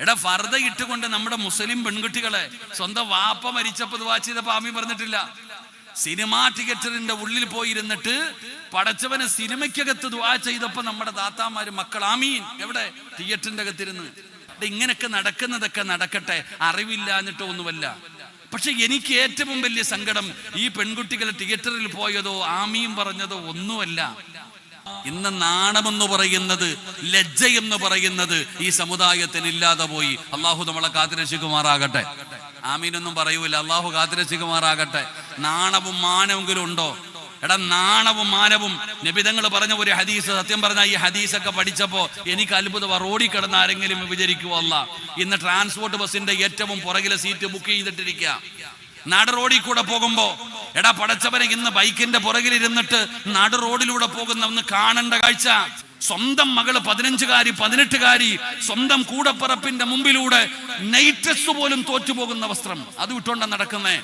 എടാ ഫർദ ഇട്ടുകൊണ്ട് നമ്മുടെ മുസ്ലിം പെൺകുട്ടികളെ സ്വന്തം വാപ്പ മരിച്ചപ്പോൾ ദുആ ചെയ്തപ്പോൾ ആമീൻ പറഞ്ഞിട്ടില്ല. സിനിമാ തിയേറ്ററിന്റെ ഉള്ളിൽ പോയിരുന്നിട്ട് പടച്ചവന് സിനിമയ്ക്കകത്ത് ദുആ ചെയ്തപ്പോ നമ്മുടെ താത്താമാര് മക്കൾ ആമീൻ. എവിടെ? തിയേറ്ററിന്റെ അകത്തിരുന്ന്. ഇങ്ങനെയൊക്കെ നടക്കുന്നതൊക്കെ നടക്കട്ടെ, അറിവില്ലാഞ്ഞിട്ടോ ഒന്നുമല്ല. പക്ഷെ എനിക്ക് ഏറ്റവും വലിയ സങ്കടം ഈ പെൺകുട്ടികൾ തിയേറ്ററിൽ പോയതോ ആമീൻ പറഞ്ഞതോ ഒന്നുമല്ല. ഇന്ന് നാണമെന്ന് പറയുന്നത്, ലജ്ജയെന്ന് പറയുന്നത് ഈ സമുദായത്തിന് ഇല്ലാതെ പോയി. അള്ളാഹു നമ്മളെ കാത്തുരക്ഷിക്കുമാറാകട്ടെ. ആമീനൊന്നും പറയൂല, അള്ളാഹു കാത്തുരക്ഷിക്കുമാറാകട്ടെ. നാണവും മാനവെങ്കിലും ഉണ്ടോ? എടാ, നാണവും മാനവും നബിതങ്ങൾ പറഞ്ഞ ഒരു ഹദീസ്, സത്യം പറഞ്ഞാൽ ഈ ഹദീസൊക്കെ പഠിച്ചപ്പോ എനിക്ക് അത്ഭുതം. റോഡിൽ കിടന്ന് ആരെങ്കിലും വിചാരിക്കുവോ അല്ല, ഇന്ന് ട്രാൻസ്പോർട്ട് ബസിന്റെ ഏറ്റവും പുറകിലെ സീറ്റ് ബുക്ക് ചെയ്തിട്ടിരിക്കുക. നട റോഡിൽ കൂടെ പോകുമ്പോ എടാ പടച്ചവനെ, ഇന്ന് ബൈക്കിന്റെ പുറകിലിരുന്നിട്ട് നട റോഡിലൂടെ പോകുന്ന ഒന്ന് കാണേണ്ട കാഴ്ച. സ്വന്തം മകള് 15-കാരി 18-കാരി സ്വന്തം കൂടപ്പിറപ്പിന്റെ മുമ്പിലൂടെ നൈറ്റസ് പോലും തോറ്റുപോകുന്ന വസ്ത്രം അത് ഇട്ടുകൊണ്ടാ നടക്കുന്നേ.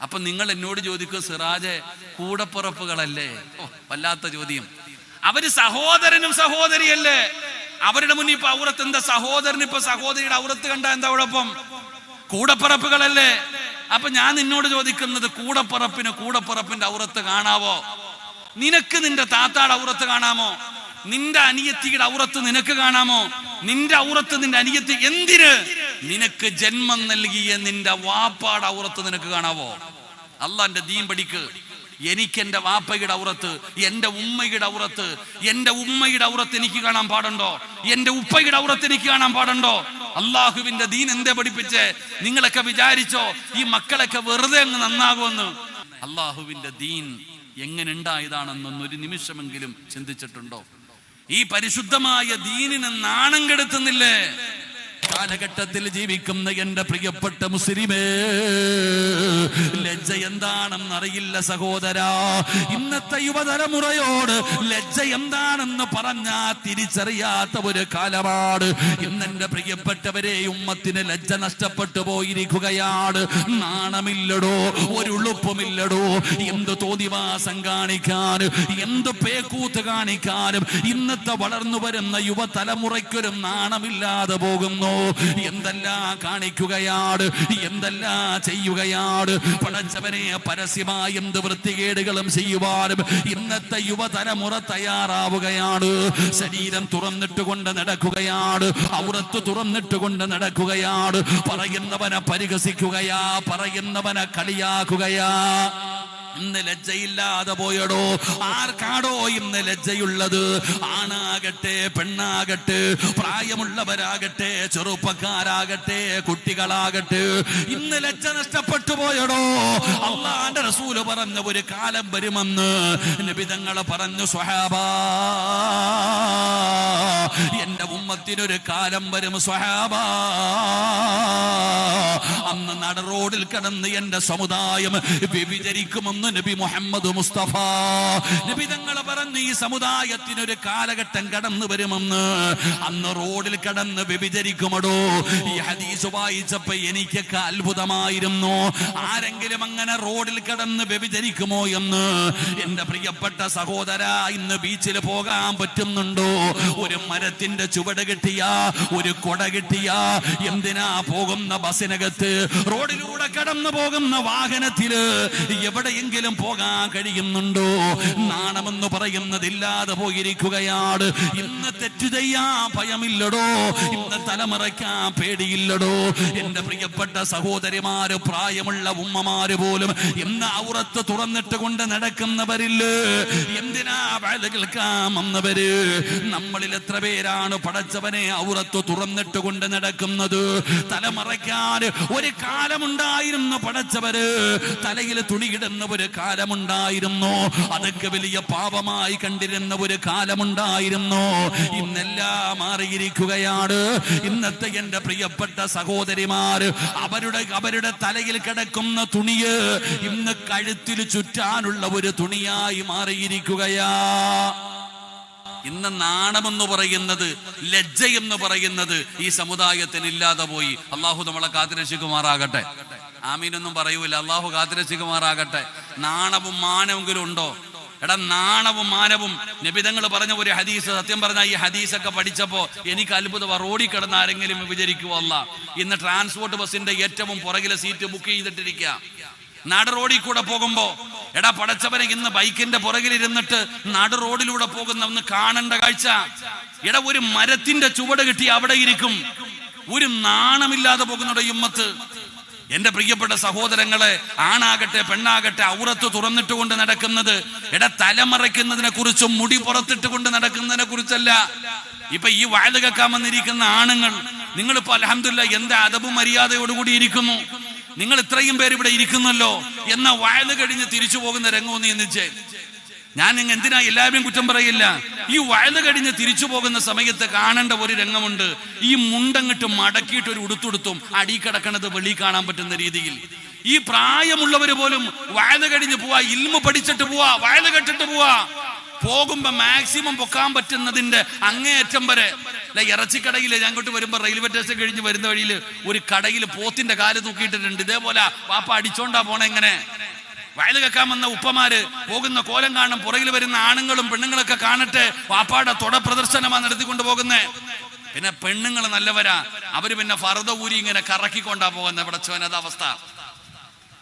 അപ്പൊ നിങ്ങൾ എന്നോട് ചോദിക്കും, സിറാജെ കൂടപ്പിറപ്പുകളല്ലേ? വല്ലാത്ത ചോദ്യം. അവര് സഹോദരനും സഹോദരിയല്ലേ? അവരുടെ മുന്നിൽ ഇപ്പൊ ഔറത്ത് എന്താ? സഹോദരന് ഇപ്പൊ സഹോദരിയുടെ ഔറത്ത് കണ്ട എന്താ കുഴപ്പം? കൂടപ്പിറപ്പുകളല്ലേ? അപ്പൊ ഞാൻ നിന്നോട് ചോദിക്കുന്നത്, കൂടപ്പിറപ്പിന്റെ ഔറത്ത് കാണാവോ? നിനക്ക് നിന്റെ താത്താടെ ഔറത്ത് കാണാമോ? നിന്റെ അനിയത്തിയുടെ ഔറത്ത് നിനക്ക് കാണാമോ? നിന്റെ ഔറത്ത് നിന്റെ അനിയത്തി എന്തിന്? നിനക്ക് ജന്മം നൽകിയ നിന്റെ വാപ്പാടെ ഔറത്ത് നിനക്ക് കാണാവോ? അള്ളാന്റെ ദീൻ പഠിക്ക്. എനിക്ക് എന്റെ വാപ്പയുടെ ഔറത്ത്, എന്റെ ഉമ്മയുടെ ഔറത്ത്, എന്റെ ഉമ്മയുടെ ഔറത്ത് എനിക്ക് കാണാൻ പാടുണ്ടോ? എന്റെ ഉപ്പയുടെ ഔറത്ത് എനിക്ക് കാണാൻ പാടുണ്ടോ? അള്ളാഹുവിന്റെ ദീൻ എന്തേ പഠിപ്പിച്ചേ? നിങ്ങളൊക്കെ വിചാരിച്ചോ ഈ മക്കളൊക്കെ വെറുതെ അങ്ങ് നന്നാകുമെന്ന്? അള്ളാഹുവിന്റെ ദീൻ എങ്ങനെ ഉണ്ടായതാണെന്നൊന്ന് ഒരു നിമിഷമെങ്കിലും ചിന്തിച്ചിട്ടുണ്ടോ? ഈ പരിശുദ്ധമായ ദീനിനെ നാണം കെടുത്തുന്നില്ലേ? കാലഘട്ടത്തിൽ ജീവിക്കുന്ന എന്റെ പ്രിയപ്പെട്ട മുസ്ലിമേ, ലജ്ജ എന്താണെന്നറിയില്ല സഹോദരാ. ഇന്നത്തെ യുവതലമുറയോട് ലജ്ജ എന്താണെന്ന് പറഞ്ഞാ തിരിച്ചറിയാത്ത ഒരു കാലമാണ്. ഇന്നെന്റെ പ്രിയപ്പെട്ടവരെ, ഉമ്മത്തിന് ലജ്ജ നഷ്ടപ്പെട്ടു പോയിരിക്കുകയാണ്. നാണമില്ലടോ, ഒരു ഉളുപ്പുമില്ലടോ. എന്ത് തോന്നിവാസം കാണിക്കാനും എന്ത് പേക്കൂത്ത് കാണിക്കാനും ഇന്നത്തെ വളർന്നു വരുന്ന യുവതലമുറയ്ക്കൊരു നാണമില്ലാതെ പോകുന്നു. എന്തെല്ലാം കാണിക്കുകയാണ്, എന്തെല്ലാം ചെയ്യുകയാണ്. പടച്ചവനെ, പരസ്യമായി എന്ത് വൃത്തികേടുകളും ചെയ്യുവാനും ഇന്നത്തെ യുവതലമുറ തയ്യാറാവുകയാണ്. ശരീരം തുറന്നിട്ടുകൊണ്ട് നടക്കുകയാണ്, ഔറത്ത് തുറന്നിട്ടുകൊണ്ട് നടക്കുകയാണ്. പറയുന്നവനെ പരിഹസിക്കുകയാ, പറയുന്നവനെ കളിയാക്കുകയാ. ഇന്ന് ലജ്ജയില്ലാതെ പോയടോ. ആർക്കാടോ ഇന്ന് ലജ്ജയുള്ളത്? ആണാകട്ടെ പെണ്ണാകട്ടെ, പ്രായമുള്ളവരാകട്ടെ ചെറുപ്പക്കാരാകട്ടെ കുട്ടികളാകട്ടെ, ഇന്ന് ലജ്ജ നഷ്ടപ്പെട്ടു പോയടോ. അല്ലാഹുവിന്റെ റസൂൽ പറഞ്ഞ ഒരു കാലം വരുമെന്ന് നബി തങ്ങൾ പറഞ്ഞു, സ്വഹാബാ, എന്റെ ഉമ്മത്തിനൊരു കാലം വരും സ്വഹാബാ. അന്ന് നട റോഡിൽ കിടന്ന് എന്റെ സമുദായം വ്യഭിചരിക്കുമെന്ന് നബി മുഹമ്മദ് മുസ്തഫ നബി തങ്ങൾ പറഞ്ഞു. ഈ സമുദായത്തിനൊരു കാലഘട്ടം കടന്നു വരുമെന്ന്. അന്ന് റോഡിൽ കിടന്ന് വ്യഭിചരിക്കുമടോ. ഈ ഹദീസ് വായിച്ചപ്പോ എനിക്കൊക്കെ അത്ഭുതമായിരുന്നു. ആരെങ്കിലും അങ്ങനെ റോഡിൽ കിടന്ന് വ്യഭിചരിക്കുമോ എന്ന്. എന്റെ പ്രിയപ്പെട്ട സഹോദര, ഇന്ന് ബീച്ചിൽ പോകാൻ പറ്റുന്നുണ്ടോ? ഒരു മരത്തിന്റെ ചുവട് കിട്ടിയ, ഒരു കൊട കിട്ടിയ, എന്തിനാ പോകുന്ന ബസ്സിനകത്ത്, റോഡിലൂടെ കടന്നു പോകുന്ന വാഹനത്തില് എവിടെയെങ്കിലും പോകാൻ കഴിയുന്നുണ്ടോ? നാണമെന്ന് പറയുന്നതില്ലാതെ പോയിരിക്കുകയാണ്. ഇന്ന് തെറ്റു ചെയ്യാൻ ഭയമില്ലടോ, ഇന്ന് തലമറയ്ക്കാൻ പേടിയില്ലടോ. എന്റെ പ്രിയപ്പെട്ട സഹോദരിമാര്, പ്രായമുള്ള ഉമ്മമാര് പോലും ഇന്ന് ഔറത്ത് തുറന്നിട്ട് കൊണ്ട് നടക്കുന്നവരില്ലേ? എന്തിനാ വഅദ് കേൾക്കാൻ വന്നവര്? നമ്മളിൽ എത്ര പേരാണ് പടച്ചവനെ ഔറത്ത് തുറന്നിട്ട് കൊണ്ട് നടക്കുന്നത്? തലമറയ്ക്കാൻ ഒരു കാലമുണ്ടായിരുന്നു പടച്ചവര്. തലയിൽ തുണിയിടുന്ന ഒരു കാലമുണ്ടായിരുന്നു. അതൊക്കെ വലിയ പാപമായി കണ്ടിരുന്ന ഒരു കാലമുണ്ടായിരുന്നു. ഇന്നെല്ലാം മാറിയിരിക്കുകയാണ്. ഇന്നത്തെ എന്റെ പ്രിയപ്പെട്ട സഹോദരിമാര്, അവരുടെ തലയിൽ കിടക്കുന്ന തുണിയ് ഇന്ന് കഴുത്തിൽ ചുറ്റാനുള്ള ഒരു തുണിയായി മാറിയിരിക്കുകയാ. ഇന്ന് നാണമെന്ന് പറയുന്നത്, ലജ്ജയെന്ന് പറയുന്നത് ഈ സമുദായത്തിന് ഇല്ലാതെ പോയി. അള്ളാഹു നമ്മളെ കാത്തുരക്ഷിക്കുമാറാകട്ടെ. ആമീനൊന്നും പറയൂല, അള്ളാഹു കാത്തുരക്ഷിക്കുമാറാകട്ടെ. നാണവും മാനവെങ്കിലും ഉണ്ടോ? എടാ നാണവും മാനവും. നബിതങ്ങൾ പറഞ്ഞ ഒരു ഹദീസ്, സത്യം പറഞ്ഞാൽ ഈ ഹദീസൊക്കെ പഠിച്ചപ്പോ എനിക്ക് അത്ഭുതം. റോഡിൽ കിടന്ന് ആരെങ്കിലും വിചാരിക്കുവല്ല, ഇന്ന് ട്രാൻസ്പോർട്ട് ബസിന്റെ ഏറ്റവും പുറകിലെ സീറ്റ് ബുക്ക് ചെയ്തിട്ടിരിക്കുക. നട റോഡിൽ കൂടെ പോകുമ്പോ എടാ പടച്ചവനെ, ഇന്ന് ബൈക്കിന്റെ പുറകിലിരുന്നിട്ട് നട റോഡിലൂടെ പോകുന്ന ഒന്ന് കാണേണ്ട കാഴ്ച. എടാ ഒരു മരത്തിന്റെ ചുവട് കിട്ടി അവിടെ ഇരിക്കും. ഒരു നാണമില്ലാതെ പോകുന്നുണ്ട് ഈ ഉമ്മത്ത്. എന്റെ പ്രിയപ്പെട്ട സഹോദരങ്ങളെ, ആണാകട്ടെ പെണ്ണാകട്ടെ, ഔറത്ത് തുറന്നിട്ട് കൊണ്ട് നടക്കുന്നത്, തലമറയ്ക്കുന്നതിനെ കുറിച്ചും മുടി പുറത്തിട്ട് കൊണ്ട് നടക്കുന്നതിനെ കുറിച്ചല്ല. ഇപ്പൊ ഈ വഅദ് കേൾക്കാൻ വന്നിരിക്കുന്ന ആണുങ്ങൾ, നിങ്ങളിപ്പോ അൽഹംദുലില്ലാഹ് എന്താ അദബും മര്യാദയോടുകൂടി ഇരിക്കുന്നു. നിങ്ങൾ ഇത്രയും പേര് ഇവിടെ ഇരിക്കുന്നല്ലോ, എന്ന വഅദ് കഴിഞ്ഞ് തിരിച്ചു പോകുന്ന രംഗം ഒന്ന് ചിന്തിച്ചേ. ഞാൻ എന്തിനാ എല്ലാവരും കുറ്റം പറയില്ല. ഈ വഅദ് കഴിഞ്ഞ് തിരിച്ചു പോകുന്ന സമയത്ത് കാണേണ്ട ഒരു രംഗമുണ്ട്. ഈ മുണ്ടങ്ങിട്ട് മടക്കിയിട്ട് ഒരു ഉടുത്തുടുത്തും അടി കിടക്കണത് വെളി കാണാൻ പറ്റുന്ന രീതിയിൽ. ഈ പ്രായമുള്ളവര് പോലും വഅദ് കഴിഞ്ഞ് പോവാ, ഇൽമു പഠിച്ചിട്ട് പോവാ, വഅദ് കേട്ടിട്ട് പോവാ. പോകുമ്പോ മാക്സിമം പൊക്കാൻ പറ്റുന്നതിന്റെ അങ്ങേയറ്റം വരെ. ഇറച്ചിക്കടയിൽ ഞാൻ അങ്ങോട്ട് വരുമ്പോ റെയിൽവേ സ്റ്റേഷൻ കഴിഞ്ഞ് വരുന്ന വഴിയിൽ ഒരു കടയിൽ പോത്തിന്റെ കാല് തൂക്കിയിട്ടിട്ടുണ്ട്. ഇതേപോലെ വാപ്പ അടിച്ചോണ്ടാ പോണെ. എങ്ങനെ വയല് കേൾക്കാൻ വന്ന ഉപ്പമാര് പോകുന്ന കോലം കാണും. പുറകിൽ വരുന്ന ആണുങ്ങളും പെണ്ണുങ്ങളൊക്കെ കാണട്ടെ. വാപ്പാടെ തൊട പ്രദർശനമാണ് നടത്തിക്കൊണ്ട് പോകുന്നേ. പിന്നെ പെണ്ണുങ്ങൾ നല്ലവരാ, അവര് പിന്നെ ഫർദ ഊരി ഇങ്ങനെ കറക്കിക്കൊണ്ടാ പോകുന്നത്. ഇവിടെ ചോനത അവസ്ഥ.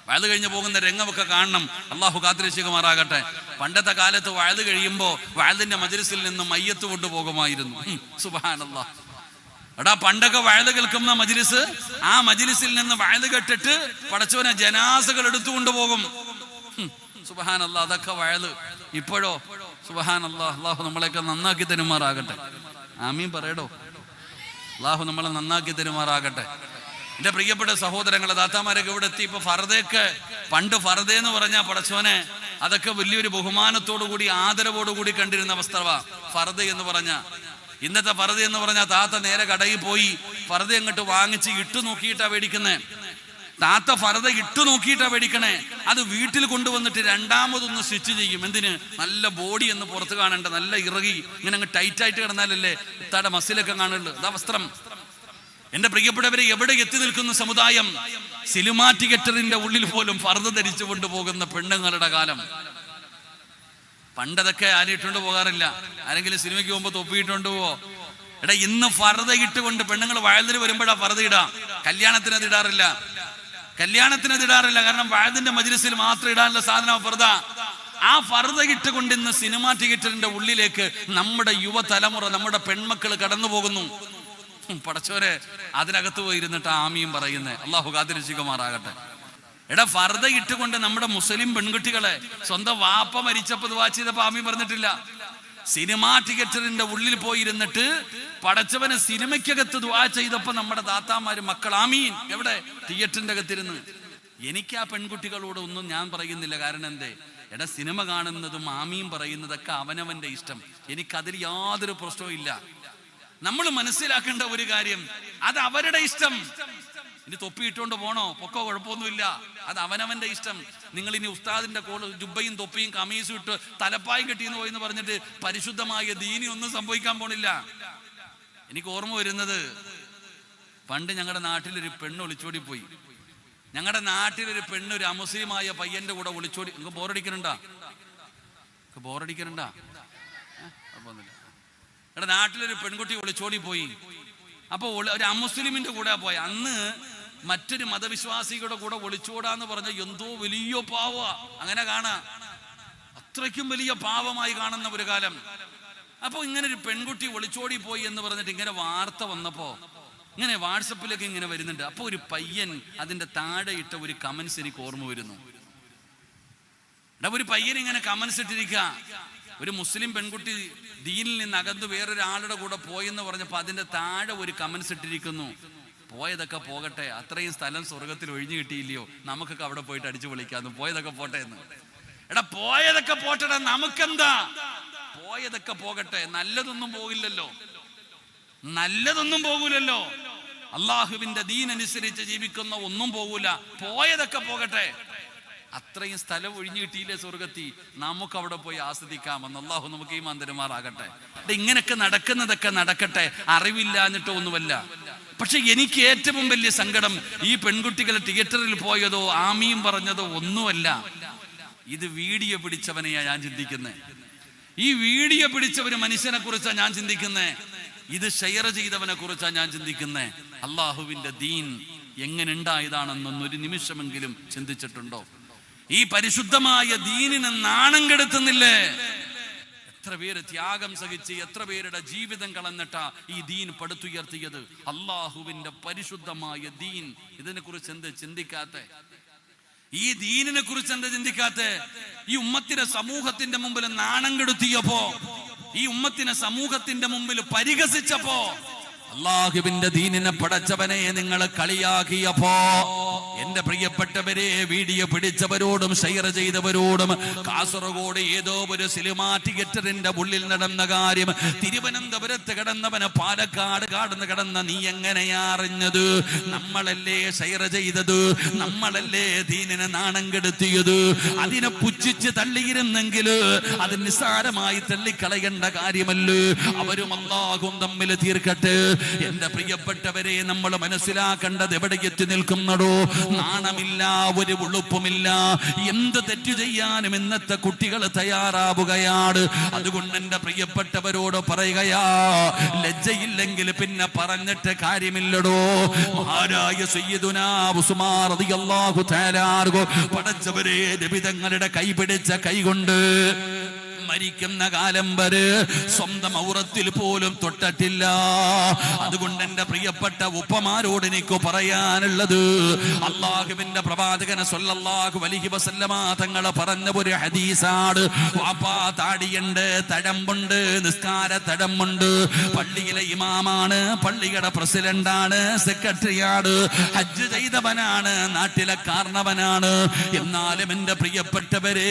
വയല് കഴിഞ്ഞ് പോകുന്ന രംഗമൊക്കെ കാണണം. അള്ളാഹു കാത്തിരക്ഷിക്കുമാറാകട്ടെ. പണ്ടത്തെ കാലത്ത് വയല് കഴിയുമ്പോ വയലിന്റെ മജ്‌ലിസിൽ നിന്ന് മയ്യത്ത് കൊണ്ടുപോകുമായിരുന്നു. സുബ്ഹാനല്ലാഹ്. എടാ പണ്ടൊക്കെ വയല് കേൾക്കുന്ന മജ്‌ലിസ്, ആ മജ്‌ലിസിൽ നിന്ന് വയല് കേട്ടിട്ട് പടച്ചവനെ ജനാസകൾ എടുത്തുകൊണ്ട് പോകും. സുബ്ഹാനല്ലാഹ്. അതൊക്കെ വയല്. ഇപ്പോഴോ സുബ്ഹാനല്ലാഹ്. അള്ളാഹു നമ്മളെയൊക്കെ നന്നാക്കി തരുമാറാകട്ടെ. ആമീൻ പറയടോ. അള്ളാഹു നമ്മളെ നന്നാക്കി തരുമാറാകട്ടെ. എന്റെ പ്രിയപ്പെട്ട സഹോദരങ്ങളെ, ദാത്താമാരൊക്കെ ഇവിടെ എത്തി. ഇപ്പൊ ഫർദയൊക്കെ, പണ്ട് ഫർദയെന്ന് പറഞ്ഞാൽ പടച്ചോനെ അതൊക്കെ വലിയൊരു ബഹുമാനത്തോടു കൂടി ആദരവോടുകൂടി കണ്ടിരുന്ന അവസ്ഥവാ ഫർദ എന്ന് പറഞ്ഞ. ഇന്നത്തെ ഫർദ എന്ന് പറഞ്ഞാൽ താത്ത നേരെ കടയിൽ പോയി ഫർദ അങ്ങോട്ട് വാങ്ങിച്ച് ഇട്ടു നോക്കിയിട്ടാ മേടിക്കുന്നേ. താത്ത ഫർദ ഇട്ടു നോക്കിയിട്ടാ മേടിക്കണേ. അത് വീട്ടിൽ കൊണ്ടുവന്നിട്ട് രണ്ടാമതൊന്ന് സ്റ്റിച്ച് ചെയ്യും. എന്തിന്? നല്ല ബോഡി എന്ന് പുറത്ത് കാണണ്ട, നല്ല ഇറകി ഇങ്ങനെ അങ്ങ് ടൈറ്റായിട്ട് കിടന്നാലല്ലേ ഇത്താടെ മസിലൊക്കെ കാണുള്ളൂ. അതാ വസ്ത്രം. എന്റെ പ്രിയപ്പെട്ടവരെ, എവിടെ എത്തി നിൽക്കുന്ന സമുദായം? സിനിമാ തിയേറ്ററിന്റെ ഉള്ളിൽ പോലും ഫർദ ധരിച്ചു കൊണ്ടുപോകുന്ന പെണ്ണുങ്ങളുടെ കാലം. പണ്ടതൊക്കെ ആരിട്ടുണ്ട് പോകാറില്ല. ആരെങ്കിലും സിനിമയ്ക്ക് പോകുമ്പോ തൊപ്പിയിട്ടുണ്ട് പോവോ? എടാ ഇന്ന് ഫർദ ഇട്ടുകൊണ്ട് പെണ്ണുങ്ങൾ വയലിൽ വരുമ്പോഴാ ഫർദ ഇടാം. കല്യാണത്തിന് അത് ഇടാറില്ല. കാരണം വയലിന്റെ മജ്‌ലിസിൽ മാത്രം ഇടാനുള്ള സാധനം ഫർദ. ആ ഫർദ ഇട്ടുകൊണ്ട് ഇന്ന് സിനിമാ തിയേറ്ററിന്റെ ഉള്ളിലേക്ക് നമ്മുടെ യുവതലമുറ, നമ്മുടെ പെൺമക്കൾ കടന്നു പോകുന്നു. പടച്ചോരെ, അതിനകത്ത് പോയിരുന്നിട്ട് ആമീൻ പറയുന്നേ. അള്ളാഹു കാത്തിരക്ഷിക്കുമാറാകട്ടെ. എടാ ഫർദ ഇട്ടുകൊണ്ട് നമ്മുടെ മുസ്ലിം പെൺകുട്ടികളെ സ്വന്തം വാപ്പ മരിച്ചപ്പോൾ ദുആ ചെയ്തപ്പോൾ ആമീൻ പറഞ്ഞിട്ടില്ല. സിനിമാ തിയേറ്ററിന്റെ ഉള്ളിൽ പോയിരുന്നിട്ട് പടച്ചവന് സിനിമയ്ക്കകത്ത് ദുആ ചെയ്തപ്പോ നമ്മുടെ ദാത്താമാര് മക്കൾ ആമീൻ. എവിടെ? തിയേറ്ററിന്റെ അകത്തിരുന്ന്. എനിക്ക് ആ പെൺകുട്ടികളോട് ഒന്നും ഞാൻ പറയുന്നില്ല. കാരണം എന്തേ? എടാ സിനിമ കാണുന്നതും ആമീൻ പറയുന്നതൊക്കെ അവനവന്റെ ഇഷ്ടം. എനിക്കതിൽ യാതൊരു പ്രശ്നവും ഇല്ല. നമ്മൾ മനസ്സിലാക്കേണ്ട ഒരു കാര്യം, അത് അവരുടെ ഇഷ്ടം. ഇനി തൊപ്പി ഇട്ടുകൊണ്ട് പോണോ പൊക്കോ, കുഴപ്പമൊന്നുമില്ല. അത് അവനവന്റെ ഇഷ്ടം. നിങ്ങൾ ഇനി ഉസ്താദിന്റെ ജുബ്ബയും തൊപ്പിയും കമീസും ഇട്ട് തലപ്പായും കെട്ടിയെന്ന് പോയി എന്ന് പറഞ്ഞിട്ട് പരിശുദ്ധമായ ദീനി ഒന്നും സംഭവിക്കാൻ പോണില്ല. എനിക്ക് ഓർമ്മ വരുന്നത്, പണ്ട് ഞങ്ങളുടെ നാട്ടിലൊരു പെണ്ണ് ഒളിച്ചോടി പോയി. ഞങ്ങളുടെ നാട്ടിലൊരു പെണ്ണ് ഒരു അമുസ്ലിമായ പയ്യന്റെ കൂടെ ഒളിച്ചോടി. നിങ്ങൾക്ക് ബോറടിക്കണുണ്ടാ? ഞങ്ങളുടെ നാട്ടിലൊരു പെൺകുട്ടി ഒളിച്ചോടി പോയി. അപ്പൊ ഒരു അമുസ്ലിമിന്റെ കൂടെ പോയ അന്ന് മറ്റൊരു മതവിശ്വാസികളുടെ കൂടെ ഒളിച്ചോടാന്ന് പറഞ്ഞ എന്തോ വലിയ പാവ. അങ്ങനെ കാണാ, അത്രയ്ക്കും വലിയ പാവമായി കാണുന്ന ഒരു കാലം. അപ്പൊ ഇങ്ങനെ ഒരു പെൺകുട്ടി ഒളിച്ചോടി പോയി എന്ന് പറഞ്ഞിട്ട് ഇങ്ങനെ വാർത്ത വന്നപ്പോ ഇങ്ങനെ വാട്സപ്പിലൊക്കെ ഇങ്ങനെ വരുന്നുണ്ട്. അപ്പൊ ഒരു പയ്യൻ അതിന്റെ താഴെ ഇട്ട ഒരു കമന്റ്സ് എനിക്ക് ഓർമ്മ വരുന്നു. ഒരു പയ്യൻ ഇങ്ങനെ കമന്റ്സ് ഇട്ടിരിക്കുക, ഒരു മുസ്ലിം പെൺകുട്ടി ദീനിൽ നിന്ന് അകന്ന് വേറൊരാളുടെ കൂടെ പോയെന്ന് പറഞ്ഞപ്പോ അതിന്റെ താഴെ ഒരു കമന്റ്സ് ഇട്ടിരിക്കുന്നു, പോയതൊക്കെ പോകട്ടെ, അത്രയും സ്ഥലം സ്വർഗത്തിൽ ഒഴിഞ്ഞു കിട്ടിയില്ലയോ, നമുക്കൊക്കെ അവിടെ പോയിട്ട് അടിച്ചു പൊളിക്കാന്ന്, പോയതൊക്കെ പോട്ടെ എന്ന്. എടാ പോയതൊക്കെ പോട്ടെടാ, നമുക്കെന്താ? പോയതൊക്കെ പോകട്ടെ, നല്ലതൊന്നും പോകില്ലല്ലോ, നല്ലതൊന്നും പോകൂലല്ലോ. അള്ളാഹുവിന്റെ ദീൻ അനുസരിച്ച് ജീവിക്കുന്ന ഒന്നും പോകൂല. പോയതൊക്കെ പോകട്ടെ, അത്രയും സ്ഥലം ഒഴിഞ്ഞു കിട്ടിയില്ലേ സ്വർഗത്തി, നമുക്ക് അവിടെ പോയി ആസ്വദിക്കാമെന്ന്. അള്ളാഹു നമുക്ക് ഈ മന്ദിരമാറാകട്ടെ. ഇങ്ങനെയൊക്കെ നടക്കുന്നതൊക്കെ നടക്കട്ടെ, അറിവില്ലാഞ്ഞിട്ടോ ഒന്നുമല്ല. പക്ഷെ എനിക്ക് ഏറ്റവും വലിയ സങ്കടം ഈ പെൺകുട്ടികൾ തിയേറ്ററിൽ പോയതോ ആമീൻ പറഞ്ഞതോ ഒന്നുമല്ല. ഇത് വീഡിയോ പിടിച്ചവനെയാ ഞാൻ ചിന്തിക്കുന്നത്. ഈ വീഡിയോ പിടിച്ച ഒരു മനുഷ്യനെ കുറിച്ചാണ് ഞാൻ ചിന്തിക്കുന്നത്. ഇത് ഷെയർ ചെയ്തവനെ കുറിച്ചാണ് ഞാൻ ചിന്തിക്കുന്നത്. അള്ളാഹുവിന്റെ ദീൻ എങ്ങനെ ഉണ്ടായതാണെന്നൊന്നും ഒരു നിമിഷമെങ്കിലും ചിന്തിച്ചിട്ടുണ്ടോ? ഈ പരിശുദ്ധമായ ദീനിനെ നാണം കെടുത്തുന്നില്ലേ? എത്ര പേര് ത്യാഗം സഹിച്ച്, എത്ര പേരുടെ ജീവിതം കളഞ്ഞിട്ടാ ഈ ദീൻ പടുത്തുയർത്തിയത്. അള്ളാഹുവിന്റെ പരിശുദ്ധമായ ദീൻ. ഇതിനെ കുറിച്ച് എന്ത് ചിന്തിക്കാത്ത? ഈ ദീനിനെ കുറിച്ച് എന്താ ചിന്തിക്കാത്തെ? ഈ ഉമ്മത്തിനെ സമൂഹത്തിന്റെ മുമ്പിൽ നാണം കെടുത്തിയപ്പോ, ഈ ഉമ്മത്തിനെ സമൂഹത്തിന്റെ മുമ്പിൽ പരിഹസിച്ചപ്പോ, അള്ളാഹുവിന്റെ ദീനിനെ പടച്ചവനെ നിങ്ങൾ കളിയാക്കിയപ്പോ, എന്റെ പ്രിയപ്പെട്ടവരെ, വീഡിയോ പിടിച്ചവരോടും ഷെയർ ചെയ്തവരോടും, കാസർഗോഡ് ഏതോ ഒരു സിനിമാ തിയേറ്ററിന്റെ ഉള്ളിൽ നടന്ന കാര്യം തിരുവനന്തപുരത്ത് കിടന്നവന് പാലക്കാട് കിടന്ന നീ എങ്ങനെയാ അറിഞ്ഞത്? നമ്മളല്ലേ ഷെയർ ചെയ്തത്, നമ്മളല്ലേ ദീനിനെ നാണം കെടുത്തിയത്. അതിനെ പുച്ഛിച്ച് തള്ളിയിരുന്നെങ്കിൽ അത് നിസ്സാരമായി തള്ളിക്കളയേണ്ട കാര്യമല്ലേ. അവരും അല്ലാഹും തമ്മിൽ തീർക്കട്ടെ. എന്റെ പ്രിയപ്പെട്ടവരെ, നമ്മൾ മനസ്സിലാക്കേണ്ടത് എവിടെ എത്തി നിൽക്കുന്നതോ? നാണമില്ല, ഒരു ഉളുപ്പുമില്ല. എന്ത് തെറ്റു ചെയ്യാനും ഇന്നത്തെ കുട്ടികൾ തയ്യാറാവുകയാണ്. അതുകൊണ്ട് എന്റെ പ്രിയപ്പെട്ടവരോട് പറയുകയാ, ലജ്ജയില്ലെങ്കിൽ പിന്നെ പറഞ്ഞിട്ട് കാര്യമില്ലടോ. മഹാരായ സയ്യിദുനാ ഉസ്മാൻ റളിയല്ലാഹു തആല അൻഹു പടച്ചവരെ നബി തങ്ങളുടെ കൈപിടിച്ച കൈകൊണ്ട് മരിക്കുന്ന കാലം വരെ സ്വന്തം ഔറത്തിൽ പോലും തൊട്ടിട്ടില്ല. അതുകൊണ്ട് എന്റെ പ്രിയപ്പെട്ട ഉപ്പമാരോട് എനിക്ക് പറയാനുള്ളത്, അള്ളാഹുവിന്റെ പ്രവാചകൻ സ്വല്ലല്ലാഹു അലൈഹി വസല്ലമ തങ്ങൾ പറഞ്ഞ ഒരു ഹദീസാണ്. വാപ്പാ താടിയുണ്ട്, തഴമ്പുണ്ട്, നിസ്കാര തഴമ്പുണ്ട്, പള്ളിയിലെ ഇമാമാണ്, പള്ളിയുടെ പ്രസിഡന്റാണ്, സെക്രട്ടറിയാണ്, ഹജ്ജ് ചെയ്തവനാണ്, നാട്ടിലെ കാരണവനാണ്. എന്നാലും എന്റെ പ്രിയപ്പെട്ടവരെ,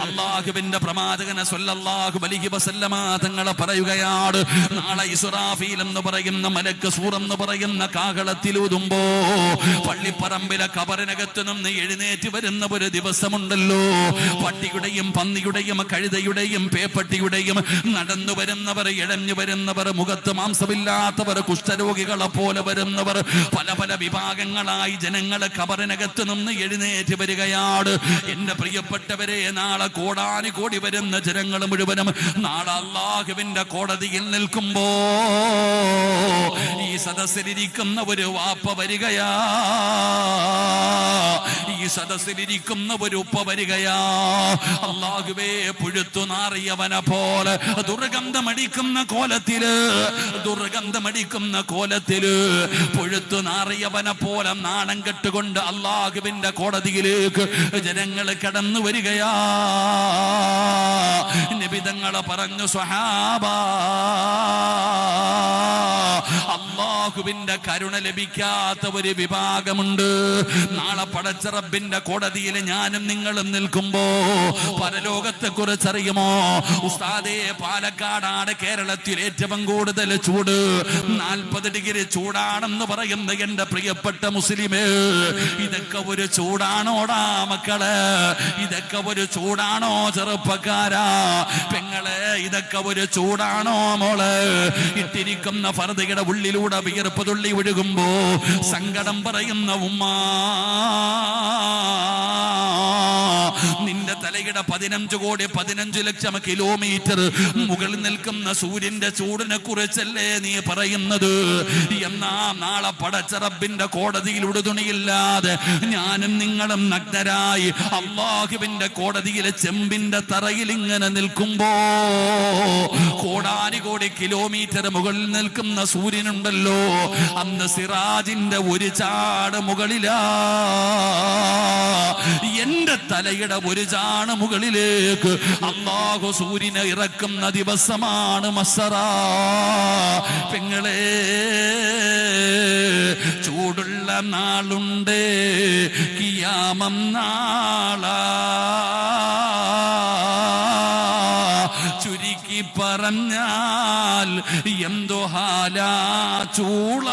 അല്ലാഹുവിന്റെ പ്രവാചകൻ സ്വല്ലല്ലാഹു അലൈഹി വസല്ലമ തങ്ങൾ പറയുകയാണ്, നാളെ ഇസ്രാഫീൽ എന്ന് പറയുന്ന മലക്ക് സൂർ എന്ന് പറയുന്ന കാഹളത്തിലൂതുമ്പോ പള്ളിപ്പറമ്പിലെ കബറിനകത്ത് നിന്ന് എഴുന്നേറ്റ് വരുന്ന ഒരു ദിവസമുണ്ടല്ലോ. പട്ടിയുടെയും പന്നിയുടെയും കഴുതയുടെയും പേപ്പട്ടിയുടെയും നടന്നു വരുന്നവർ, ഇഴഞ്ഞു വരുന്നവർ, മുഖത്ത് മാംസമില്ലാത്തവർ, കുഷ്ഠരോഗികളെ പോലെ വരുന്നവർ, പല പല വിഭാഗങ്ങളായി ജനങ്ങൾ കബറിനകത്ത് നിന്ന് എഴുന്നേറ്റ് വരികയാണ്. എന്റെ പ്രിയപ്പെട്ടവരെ, നാളെ കോടാനുകോടി വരുന്ന ജനങ്ങൾ മുഴുവനും നാളെ അല്ലാഹുവിന്റെ കോടതിയിൽ നിൽക്കുമ്പോ ഈ സദസ്സിലിരിക്കുന്ന ഒരു വാപ്പ വരികയാ, ഈ സദസ്സിലിരിക്കുന്ന ഒരു ഉപ്പ വരികയാ. അല്ലാഹുവേ, പുഴുത്തു നാറിയവനെ പോലെ ദുർഗന്ധമടിക്കുന്ന കോലത്തില് പുഴുത്തു നാറിയവനെ പോലെ നാണം കെട്ടുകൊണ്ട് അല്ലാഹുവിന്റെ കോടതിയിലേക്ക് ജനങ്ങൾ കടന്നു വരികയാ. നബി തങ്ങൾ പറഞ്ഞു, സ്വഹാബാ, അല്ലാഹുവിന്റെ കരുണ ലഭിക്കാത്ത ഒരു വിഭാഗമുണ്ട്. നാളെ പടച്ച റബ്ബിന്റെ കോടതിയിൽ ഞാനും നിങ്ങളും നിൽക്കുമ്പോ പരലോകത്തെ കുറിച്ചറിയുമോ? ഉസ്താദേ, പാലക്കാടാണ് കേരളത്തിൽ ഏറ്റവും കൂടുതൽ ചൂട്, 40 ഡിഗ്രി ചൂടാണെന്ന് പറയുന്ന എന്റെ പ്രിയപ്പെട്ട മുസ്ലിമേ, ഇതൊക്കെ ഒരു ചൂടാണോടാ മക്കളെ? ഇതൊക്കെ ഒരു ചൂടാണോ ചെറുപ്പക്കാരാ? പെങ്ങളെ, ഇതൊക്കെ ഒരു ചൂടാണോ മോളെ? ഇട്ടിരിക്കുന്ന ഫർദയുടെ ഉള്ളിലൂടെ വിയർപ്പ് തുള്ളി ഒഴുകുമ്പോ സങ്കടം പറയുന്ന ഉമ്മ, നിന്റെ തലയുടെ 15 ലക്ഷം കിലോമീറ്റർ മുകളിൽ നിൽക്കുന്ന സൂര്യന്റെ ചൂടിനെ കുറിച്ചല്ലേ നീ പറയുന്നത്? എന്നാ നാളെ പടച്ച റബ്ബിന്റെ കോടതിയിൽ ഉടുതുണിയില്ലാതെ ഞാനും നിങ്ങളും നഗ്നരായി അല്ലാഹുവിന്റെ കോടതിയിലെ ചെമ്പിന്റെ തറയിൽ ഇങ്ങനെ നിൽക്കുമ്പോ കോടാനുകോടി കിലോമീറ്റർ മുകളിൽ നിൽക്കുന്ന സൂര്യനുണ്ടല്ലോ, അന്ന് സിറാജിന്റെ ഒരു ചാട് മുകളിലാ, എന്റെ തലയുടെ ഒരു ചാണ് മുകളിലേക്ക് അല്ലാഹു സൂര്യനെ ഇറക്കുന്ന ദിവസമാണ് മസ്സറ. പെങ്ങളെ, ചൂടുള്ള നാളുണ്ട്, കിയാമം നാളാ. ചുരുക്കി പറഞ്ഞാൽ എന്തോ ഹാലാ ചൂള,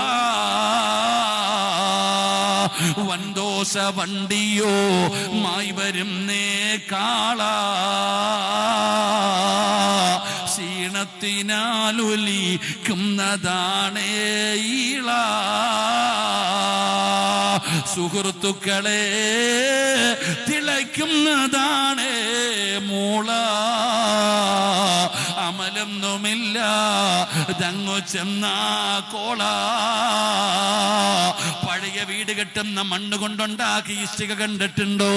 വൻദോഷ വണ്ടിയോ മായി വരുന്നേ കാള, ക്ഷീണത്തിനാലൊലിക്കുന്നതാണേ ഈള, സുഹൃത്തുക്കളെ തിളയ്ക്കുന്നതാണ് മൂള, അമലൊന്നുമില്ല ദങ്ങു ചെന്ന കോള. പഴയ വീട് കെട്ടുന്ന മണ്ണ് കൊണ്ടുണ്ടാക്കി ഇഷ്ടിക കണ്ടിട്ടുണ്ടോ?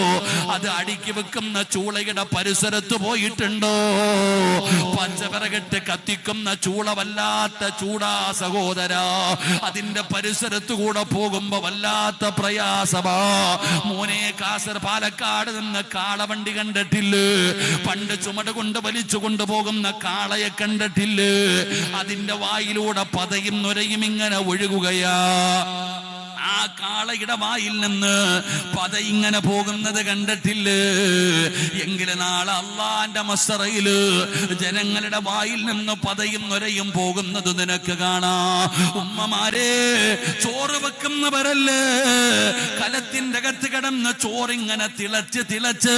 അത് അടുക്കി വെക്കുന്ന ചൂളയുടെ പരിസരത്ത് പോയിട്ടുണ്ടോ? പച്ചവിറകിട്ട് കത്തിക്കുന്ന ചൂള വല്ലാത്ത ചൂടാ സഹോദര. അതിന്റെ പരിസരത്ത് കൂടെ പോകുമ്പോ വല്ലാത്ത പ്രയാസമാ മോനെ. പാലക്കാട് നിന്ന് കാളവണ്ടി കണ്ടിട്ടില്ലേ? പണ്ട് ചുമട് കൊണ്ട് വലിച്ചു കൊണ്ടുപോകുന്ന കാളയെ കണ്ടിട്ടില്ലേ? അതിന്റെ വായിലൂടെ പതയും നുരയും ഇങ്ങനെ ഒഴുകുകയാ. ആ കാളയുടെ വായിൽ നിന്ന് പത ഇങ്ങനെ പോകുന്നത് കണ്ടിട്ടില്ലേ? എങ്കിലും നാളെ അള്ളാന്റെ മസ്സറയില് ജനങ്ങളുടെ വായിൽ നിന്ന് പതയും നുരയും പോകുന്നത് നിനക്ക് കാണാം. ഉമ്മമാരെ, ചോറ് വെക്കുന്നവരല്ലേ, കലത്തിന്റെ അകത്ത് കിടന്ന് ചോറിങ്ങനെ തിളച്ച് തിളച്ച്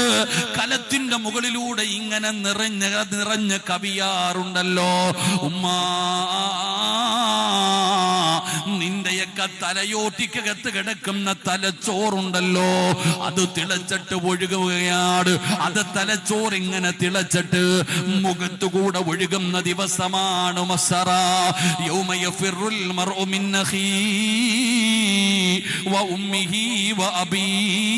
കലത്തിന്റെ മുകളിലൂടെ ഇങ്ങനെ നിറഞ്ഞ് കവിയാറുണ്ടല്ലോ. ഉമ്മാ, നിന്റെയൊക്കെ തലയോട്ടിക്കകത്ത് കിടക്കുന്ന തലച്ചോറുണ്ടല്ലോ, അത് തിളച്ചിട്ട് ഒഴുകുകയാണ്. അത് തലച്ചോറിങ്ങനെ തിളച്ചിട്ട് മുഖത്തുകൂടെ ഒഴുകുന്ന ദിവസമാണ് മസ്സറ. യൗമ യഫിറുൽ മർഉ മിൻ അഖീഹി വ ഉമ്മിഹി വ അബീഹി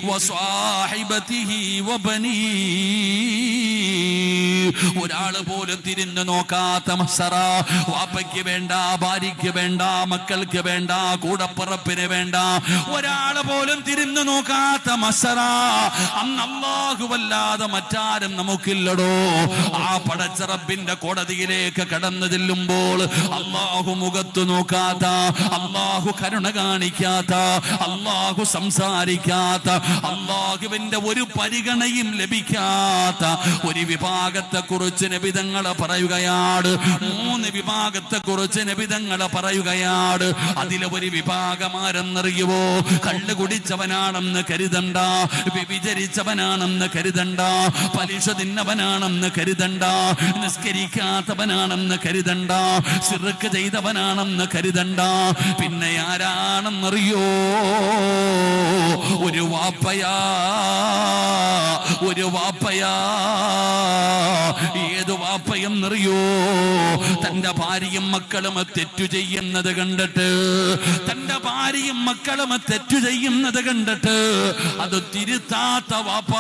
വ സ്വാഹിബതിഹി വ ബനീഹി. ഒരാള് പോലും തിരിഞ്ഞു നോക്കാത്ത മസ്സറ. വാപ്പയ്ക്ക് വേണ്ട, ഭാര്യയ്ക്ക് വേണ്ട, മക്കൾക്ക് വേണ്ട, കൂടപ്പറപ്പിന് വേണ്ട, ഒരാള് പോലും തിരിഞ്ഞു നോക്കാത്ത മസ്സറ. അന്ന് അല്ലാഹുവല്ലാതെ മറ്റാരും നമുക്കില്ലടോ. ആ പടച്ച റബ്ബിന്റെ കോടതിയിലേക്ക് കടന്നു ചെല്ലുമ്പോൾ അല്ലാഹു മുഖത്ത് നോക്കാത്ത, അല്ലാഹു കരുണ കാണിക്കാത്ത, അല്ലാഹു സംസാരിക്കാത്ത, അല്ലാഹുവിന്റെ ഒരു പരിഗണയും ലഭിക്കാത്ത ഒരു വിഭാഗത്തെ കുറിച്ച് നബിതങ്ങൾ പറയുകയാണ്. 3 വിഭാഗത്തെ കുറിച്ച് നബിതങ്ങൾ പറയുകയാണ്. അതിലെ ഒരു വിഭാഗമാരെന്നറിയുവോ? കള്ളു കുടിച്ചവനാണെന്ന് കരുതണ്ട, വ്യഭിചരിച്ചവനാണെന്ന് കരുതണ്ട, പലിശ തിന്നവനാണെന്ന് കരുതണ്ട, നിസ്കരിക്കാത്തവനാണെന്ന് കരുതണ്ട, ശിർക്ക് ചെയ്തവനാണെന്ന് കരുതണ്ട. പിന്നെ ആരാണെന്നറിയോ? ഒരു വാപ്പയാ, ഒരു വാപ്പയാ. ഏത് വാപ്പയെന്നറിയോ? തന്റെ ഭാര്യയും മക്കളും തെറ്റു ചെയ്യുന്നത് കണ്ടിട്ട്, തന്റെ ഭാര്യയും മക്കളും തെറ്റു ചെയ്യുന്നത് കണ്ടിട്ട് അത് തിരുത്താത്ത വാപ്പ.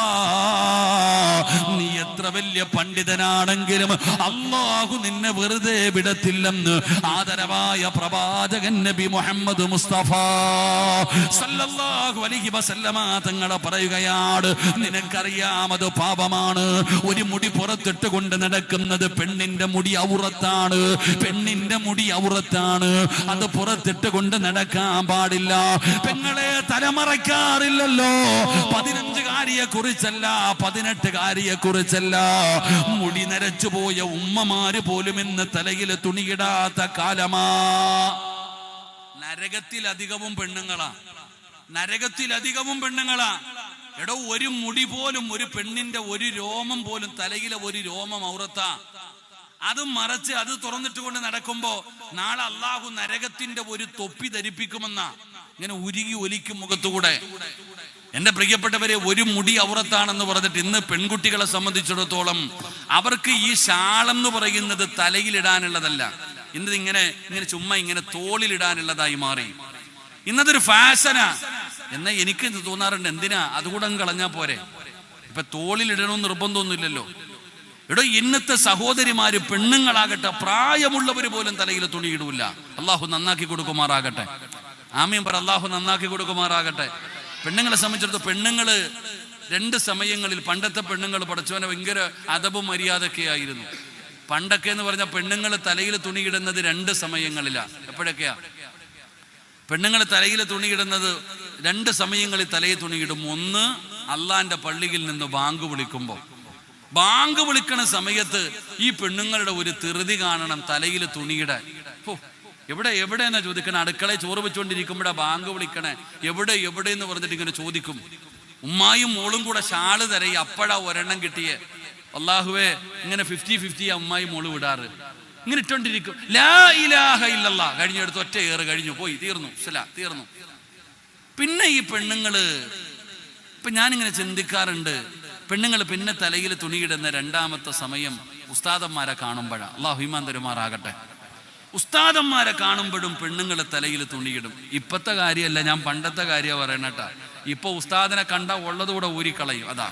നീ എത്ര വലിയ പണ്ഡിതനാണെങ്കിലും അല്ലാഹു നിന്നെ വെറുതെ വിടത്തില്ലെന്ന് ആദരവായ പ്രവാചകൻ നബി മുഹമ്മദ് മുസ്തഫ സല്ലല്ലാഹു അലൈഹി വസല്ലമ തങ്ങൾ പറയുകയാണ്. നിനക്കറിയാം അത് പാപമാണ്. ഒരു മുടി പുറത്തിട്ട് കൊണ്ട് നടക്കുന്നത് പെണ്ണിന്റെ മുടി ഔറത്താണ്, പെണ്ണിന്റെ മുടി ഔറത്താണ്. അത് പുറത്തിട്ട് കൊണ്ട് നടക്കാൻ പാടില്ല. പെങ്ങളെ തലമറയ്ക്കാറില്ലല്ലോ. 15കാരിയെ കുറിച്ചല്ല, 18കാരിയെ കുറിച്ചല്ല. മുടി നരച്ചു പോയ ഉമ്മമാര് പോലും ഇന്ന് തലയിൽ തുണിയിടാത്ത കാലമാ. നരകത്തിലധികവും പെണ്ണുങ്ങളാ, നരകത്തിലധികവും പെണ്ണുങ്ങളാ. എടോ, ഒരു മുടി പോലും, ഒരു പെണ്ണിന്റെ ഒരു രോമം പോലും, തലയിലെ ഒരു രോമം ഔറത്താ. അത് മറച്ച് അത് തുറന്നിട്ട് കൊണ്ട് നടക്കുമ്പോ നാളെ അള്ളാഹു നരകത്തിന്റെ ഒരു തൊപ്പി ധരിപ്പിക്കുമെന്നാ. ഇങ്ങനെ ഉരുകി ഒലിക്കും മുഖത്തുകൂടെ. എന്റെ പ്രിയപ്പെട്ടവരെ, ഒരു മുടി ഔറത്താണെന്ന് പറഞ്ഞിട്ട് ഇന്ന് പെൺകുട്ടികളെ സംബന്ധിച്ചിടത്തോളം അവർക്ക് ഈ ഷാളെന്ന് പറയുന്നത് തലയിലിടാനുള്ളതല്ല. ഇന്നത് ഇങ്ങനെ ചുമ്മാ ഇങ്ങനെ തോളിലിടാനുള്ളതായി മാറി. ഇന്നതൊരു ഫാഷനാ. എന്നാ എനിക്ക് തോന്നാറുണ്ട്, എന്തിനാ അതുകൂടെ കളഞ്ഞാ പോരെ? ഇപ്പൊ തോളിലിടണമെന്ന് നിർബന്ധമൊന്നുമില്ലല്ലോ. എടോ, ഇന്നത്തെ സഹോദരിമാര് പെണ്ണുങ്ങളാകട്ടെ, പ്രായമുള്ളവര് പോലും തലയിൽ തുണിയിടൂല. അള്ളാഹു നന്നാക്കി കൊടുക്കുമാറാകട്ടെ. ആമീൻ പറ. അള്ളാഹു നന്നാക്കി കൊടുക്കുമാറാകട്ടെ. പെണ്ണുങ്ങളെ സംബന്ധിച്ചിടത്തോളം പെണ്ണുങ്ങള് 2 സമയങ്ങളിൽ, പണ്ടത്തെ പെണ്ണുങ്ങൾ പഠിച്ചവനെ ഭയങ്കര അദബും മര്യാദയൊക്കെ ആയിരുന്നു. പണ്ടൊക്കെ എന്ന് പറഞ്ഞാൽ പെണ്ണുങ്ങൾ തലയിൽ തുണിയിടുന്നത് 2 സമയങ്ങളിലാ. എപ്പോഴൊക്കെയാ പെണ്ണുങ്ങൾ തലയിൽ തുണിയിടുന്നത്? 2 സമയങ്ങളിൽ തലയിൽ തുണിയിടും. ഒന്ന്, അള്ളാന്റെ പള്ളിയിൽ നിന്ന് ബാങ്ക് വിളിക്കുമ്പോൾ. ബാങ്ക് വിളിക്കണ സമയത്ത് ഈ പെണ്ണുങ്ങളുടെ ഒരു ധൃതി കാണണം തലയിൽ തുണിയുടെ. എവിടെയെന്നാ ചോദിക്കണേ? അടുക്കളയിൽ ചോറ് വെച്ചുകൊണ്ടിരിക്കുമ്പോഴാ ബാങ്ക് വിളിക്കണേ. എവിടെ എന്ന് പറഞ്ഞിട്ട് ഇങ്ങനെ ചോദിക്കും. ഉമ്മായും മോളും കൂടെ ഷാള് തരയി. അപ്പോഴാ ഒരെണ്ണം കിട്ടിയേ. അല്ലാഹുവേ, ഇങ്ങനെ 50-50 ഉമ്മായും മോള് വിടാറ്. ഇങ്ങനെ ഇട്ടോണ്ടിരിക്കും. ലാ ഇലാഹ ഇല്ലല്ലാഹ് കഴിഞ്ഞെടുത്ത് ഒറ്റ ഏറ് കഴിഞ്ഞു, പോയി, തീർന്നു. തീർന്നു. പിന്നെ ഈ പെണ്ണുങ്ങള്, ഇപ്പൊ ഞാനിങ്ങനെ ചിന്തിക്കാറുണ്ട്, പെണ്ണുങ്ങൾ പിന്നെ തലയിൽ തുണിയിടുന്ന രണ്ടാമത്തെ സമയം ഉസ്താദന്മാരെ കാണുമ്പോഴാണ്. അല്ലാഹു ഈമാൻ തരുമാറാകട്ടെ. ഉസ്താദന്മാരെ കാണുമ്പോഴും പെണ്ണുങ്ങൾ തലയിൽ തുണിയിടും. ഇപ്പത്തെ കാര്യമല്ല, ഞാൻ പണ്ടത്തെ കാര്യമാണ് പറയണട്ടാ. ഇപ്പൊ ഉസ്താദിനെ കണ്ട ഉള്ളതുകൂടെ ഊരിക്കളയും. അതാ,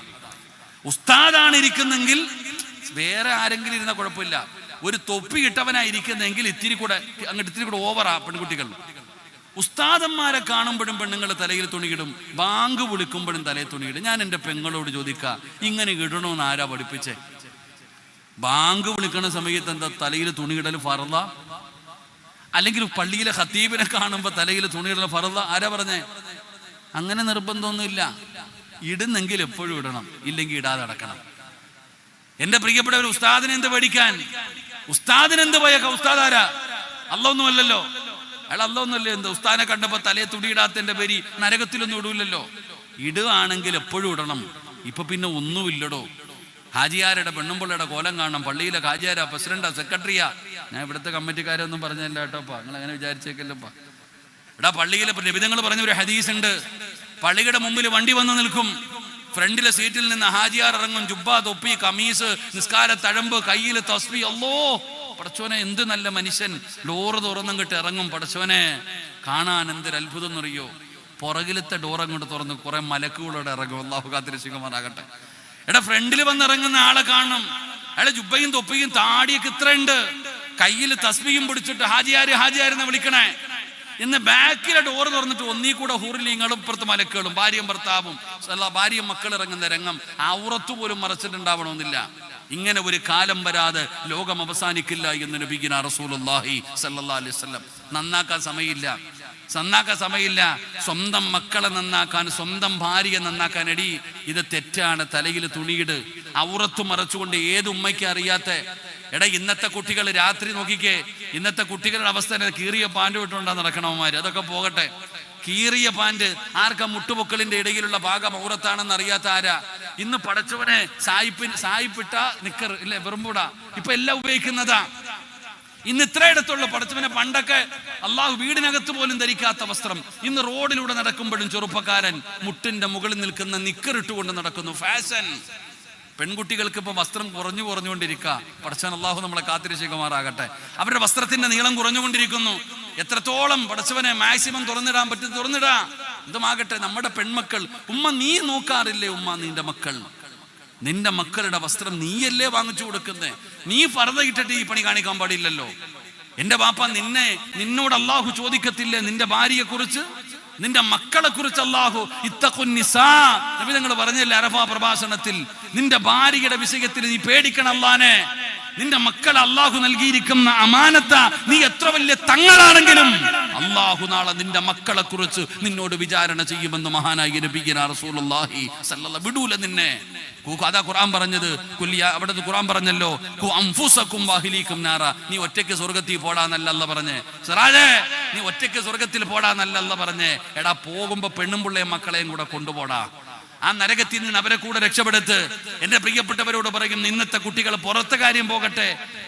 ഉസ്താദാണ് ഇരിക്കുന്നെങ്കിൽ വേറെ ആരെങ്കിലും ഇരുന്ന കുഴപ്പമില്ല. ഒരു തൊപ്പി ഇട്ടവനായിരിക്കുന്നെങ്കിൽ ഇത്തിരി കൂടെ ഓവറാ പെൺകുട്ടികൾ. ഉസ്താദന്മാരെ കാണുമ്പോഴും പെണ്ണുങ്ങൾ തലയിൽ തുണിയിടും, ബാങ്ക് വിളിക്കുമ്പോഴും തലയിൽ തുണിയിടും. ഞാൻ എൻ്റെ പെങ്ങളോട് ചോദിക്കുക, ഇങ്ങനെ ഇടണമെന്ന് ആരാ പഠിപ്പിച്ചേ? ബാങ്ക് വിളിക്കണ സമയത്ത് എന്താ തലയിൽ തുണിയിടൽ ഫർള? അല്ലെങ്കിൽ പള്ളിയിലെ ഖത്തീബിനെ കാണുമ്പോൾ തലയിൽ തുണിയിടൽ ഫർള? ആരാ പറഞ്ഞേ? അങ്ങനെ നിർബന്ധമൊന്നുമില്ല. ഇടുന്നെങ്കിൽ എപ്പോഴും ഇടണം, ഇല്ലെങ്കിൽ ഇടാതെ അടക്കണം. എന്റെ പ്രിയപ്പെട്ടവർ, ഉസ്താദിനെ എന്ത് പഠിക്കാൻ? ഉസ്താദിനെന്ത് ഭയക്ക? ഉസ്താദ് ആരാ? അള്ളൊന്നും അല്ലല്ലോ. അയാൾ അള്ളൊന്നുമല്ലേ? എന്താ ഉസ്താദിനെ കണ്ടപ്പോ തലയെ തുണിയിടാത്തതിന്റെ പേര് നരകത്തിലൊന്നും ഇടൂല്ലല്ലോ. ഇടുകയാണെങ്കിൽ എപ്പോഴും ഇടണം. ഇപ്പൊ പിന്നെ ഒന്നുമില്ലടോ. ഹാജിയാരുടെ പെണ്ണുമ്പിള്ളയുടെ കോലം കാണണം. പള്ളിയിലെ ഹാജിയാരാ, പ്രസിഡന്റാ, സെക്രട്ടറിയാ. ഞാൻ ഇവിടുത്തെ കമ്മിറ്റിക്കാരൊന്നും പറഞ്ഞല്ല കേട്ടോപ്പാ, നിങ്ങൾ അങ്ങനെ വിചാരിച്ചേക്കല്ലപ്പാ. എടാ, പള്ളിയിലെ നബിതങ്ങൾ പറഞ്ഞ ഒരു ഹദീസ് ഉണ്ട്. പള്ളിയുടെ മുമ്പിൽ വണ്ടി വന്ന് നിൽക്കും. ഫ്രണ്ടിലെ സീറ്റിൽ നിന്ന് ഹാജിയാർ ഇറങ്ങും. ജുബ്ബ, തൊപ്പി, കമീസ്, നിസ്കാര തഴമ്പ്, കയ്യിൽ തസ്ബീഹ്. അല്ലോ പടച്ചോനെ, എന്ത് നല്ല മനുഷ്യൻ. ഡോറ് തുറന്നും കിട്ടി ഇറങ്ങും. പടച്ചോനെ, കാണാൻ എന്തൊരു അത്ഭുതം എന്നറിയോ? പുറകിലത്തെ ഡോർ അങ്ങോട്ട് തുറന്ന് കുറെ മലക്കുകളോടെ ഇറങ്ങും. അല്ലാഹു കാത്തിരക്ഷിക്കുമാറാകട്ടെ. എടാ, ഫ്രണ്ടിൽ വന്ന് ഇറങ്ങുന്ന ആളെ കാണണം. അയാളെ ജുബ്ബയും തൊപ്പിയും താടിയൊക്കെ ഇത്ര ഉണ്ട്. കയ്യിൽ തസ്ബീഹും പിടിച്ചിട്ട് ഹാജിയാര് ഹാജിയാരെന്ന് വിളിക്കണേ. ഇന്ന് ബാക്കിലെ ഡോറ് തുറന്നിട്ട് ഒന്നീ കൂടെ ഹൂറിലിങ്ങളും ഇപ്പുറത്ത് മലക്കുകളും, ഭാര്യയും ഭർത്താവും, ഭാര്യയും മക്കൾ ഇറങ്ങുന്ന രംഗം ഔറത്ത് പോലും മറച്ചിട്ടുണ്ടാവണമെന്നില്ല. ഇങ്ങനെ ഒരു കാലം വരാതെ ലോകം അവസാനിക്കില്ല എന്ന് നബിഗിന റസൂലുള്ളാഹി സ്വല്ലല്ലാഹു അലൈഹി വസല്ലം. നന്നാക്കാൻ സമയമില്ല. സ്വന്തം മക്കളെ നന്നാക്കാൻ, സ്വന്തം ഭാര്യയെ നന്നാക്കാൻ. എടി, ഇത് തെറ്റാണ്. തലയിൽ തുണിയിട്. ഔറത്ത് മറച്ചുകൊണ്ട് ഏത് ഉമ്മയ്ക്ക് അറിയാത്ത? എടാ, ഇന്നത്തെ കുട്ടികൾ രാത്രി നോക്കിക്കേ. ഇന്നത്തെ കുട്ടികളുടെ അവസ്ഥ കീറിയ പാൻറ് വിട്ടുകൊണ്ടാ നടക്കണവന്മാര്. അതൊക്കെ പോകട്ടെ. കീറിയ പാൻറ് ആർക്കാ? മുട്ടുപൊക്കളിന്റെ ഇടയിലുള്ള ഭാഗം ഔറത്താണെന്ന് അറിയാത്ത ആരാ? ഇന്ന് പടച്ചവനെ സായിപ്പിട്ട നിക്കർ ഇല്ലേ, വെറുമ്പൂടാ, ഇപ്പൊ എല്ലാം ഉപയോഗിക്കുന്നതാ. ഇന്ന് ഇത്രയിടത്തുള്ള പടച്ചവനെ. പണ്ടൊക്കെ അള്ളാഹു വീടിനകത്ത് പോലും ധരിക്കാത്ത വസ്ത്രം ഇന്ന് റോഡിലൂടെ നടക്കുമ്പോഴും ചെറുപ്പക്കാരൻ മുട്ടിന്റെ മുകളിൽ നിൽക്കുന്ന നിക്കർ ഇട്ടുകൊണ്ട് നടക്കുന്നു. ഫാഷൻ. പെൺകുട്ടികൾക്ക് ഇപ്പൊ വസ്ത്രം കുറഞ്ഞുകൊണ്ടിരിക്കുക. പടച്ചവൻ അള്ളാഹു നമ്മളെ കാത്തിരക്ഷിക്കുമാറാകട്ടെ. അവരുടെ വസ്ത്രത്തിന്റെ നീളം കുറഞ്ഞുകൊണ്ടിരിക്കുന്നു. എത്രത്തോളം പടച്ചവനെ മാക്സിമം തുറന്നിടാൻ പറ്റും തുറന്നിടാ. ഇതുമാകട്ടെ നമ്മുടെ പെൺമക്കൾ. ഉമ്മ, നീ നോക്കാറില്ലേ? ഉമ്മ, നിന്റെ മക്കളുടെ വസ്ത്രം നീയല്ലേ വാങ്ങിച്ചു കൊടുക്കുന്നേ? നീ ഫർദ ഇട്ടിട്ട് ഈ പണി കാണിക്കാൻ പാടില്ലല്ലോ. എന്റെ ബാപ്പ, നിന്നോട് അള്ളാഹു ചോദിക്കത്തില്ലേ നിന്റെ ഭാര്യയെ കുറിച്ച്, നിന്റെ മക്കളെ കുറിച്ച്? അള്ളാഹു ഇത്തഖുൻ നിസാ നബി തങ്ങൾ പറഞ്ഞില്ലേ അറഫാ പ്രഭാഷണത്തിൽ, നിന്റെ ഭാര്യയുടെ വിഷയത്തിൽ നീ പേടിക്കണം അല്ലാഹനെ. നിന്റെ മക്കൾ അള്ളാഹു നൽകിയിരിക്കുന്ന അമാനത്ത. നീ എത്ര വലിയ തങ്ങളാണെങ്കിലും അള്ളാഹു നാളെ നിന്റെ മക്കളെ കുറിച്ച് നിന്നോട് വിചാരണ ചെയ്യുമെന്ന് മഹാനായ നബിയുനാ റസൂലുള്ളാഹി സ്വല്ലല്ലാഹു വിടൂല നിന്നെ. അതാ ഖുർആൻ പറഞ്ഞത്. അവിടെ ഖുർആൻ പറഞ്ഞല്ലോ, അൻഫുസകും വഅഹ്ലീകും നാറ. നീ ഒറ്റയ്ക്ക് സ്വർഗത്തിൽ പോടാന്നല്ല അല്ലാഹ് പറഞ്ഞേ. സിറാജേ, നീ ഒറ്റയ്ക്ക് സ്വർഗത്തിൽ പോടാന്നല്ല അല്ലാഹ് പറഞ്ഞേ. എടാ, പോകുമ്പോ പെണ്ണും പിള്ളയും മക്കളെയും കൂടെ കൊണ്ടുപോടാ. ആ നരകത്തിൽ നിന്ന് അവരെ കൂടെ രക്ഷപ്പെടുത്ത്. എന്റെ പ്രിയപ്പെട്ടവരോട് പറയും, ഇന്നത്തെ കുട്ടികൾ പുറത്തെ കാര്യം പോകട്ടെ,